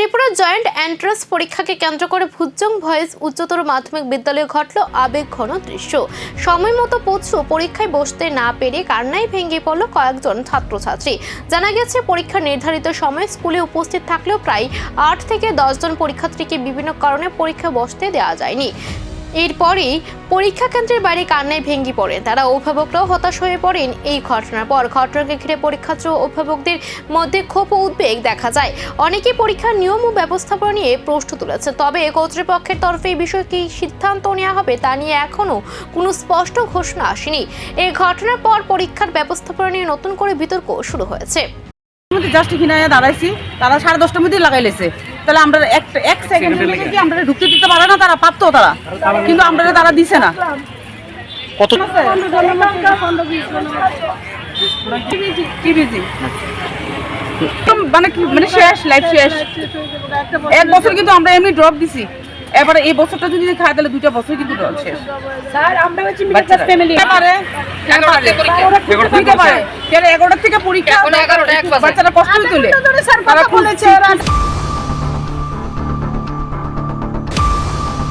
Tripura joint entrance পরীক্ষাকে কেন্দ্র করে ভুজং ভয়েস উচ্চতর মাধ্যমিক বিদ্যালয়ে ঘটল আবেগঘন দৃশ্য। সময়মতো পৌঁছেও পরীক্ষায় বসতে না পেরে কান্নায় ভেঙে পড়ল কয়েকজন ছাত্রছাত্রী। জানা গেছে, পরীক্ষার নির্ধারিত সময় স্কুলে উপস্থিত থাকলেও প্রায় 8 থেকে 10 জন পরীক্ষার্থীকে বিভিন্ন কারণে পরীক্ষা বসতে দেওয়া যায়নি। এরপরেই পরীক্ষা কেন্দ্রের বাইরে কান্নায় ভেঙে পড়েন তারা। অভিভাবকরাও হতাশ হয়ে পড়েন এই ঘটনার পর। ঘটনাকে ঘিরে পরীক্ষার্থী ও অভিভাবকদের মধ্যে ক্ষোভ ও উদ্বেগ দেখা যায়। অনেকেই পরীক্ষার নিয়ম ও ব্যবস্থাপনা নিয়ে প্রশ্ন তুলেছে। তবে কর্তৃপক্ষের তরফে এই বিষয়ে কি সিদ্ধান্ত নেওয়া হবে তা নিয়ে এখনো কোনো স্পষ্ট ঘোষণা আসেনি। এই ঘটনার পর পরীক্ষার ব্যবস্থাপনা নিয়ে নতুন করে বিতর্ক শুরু হয়েছে। জাস্ট কিনায় দাঁড়াইছি, তারা 10:30টার মধ্যে লাগাইলেছে। তাহলে আমরা এক সেকেন্ডের মধ্যে কি আমরা ঢুকতে দিতে পারে না, তারা পারতো তারা, কিন্তু আমরা তারা দিছে না। কত মানে শেষ, লাইফ শেষ। 1 বছর কিন্তু আমরা এমনি ড্রপ দিছি। এবারে এই বছরটা যদি খায় তাহলে 2টা বছর কিন্তু ড্রপ শেষ। স্যার আমরা হচ্ছে মিডল ক্লাস ফ্যামিলি। 11টা থেকে পরীক্ষা, বাচ্চারা কষ্ট তুলে তারা বলেছে।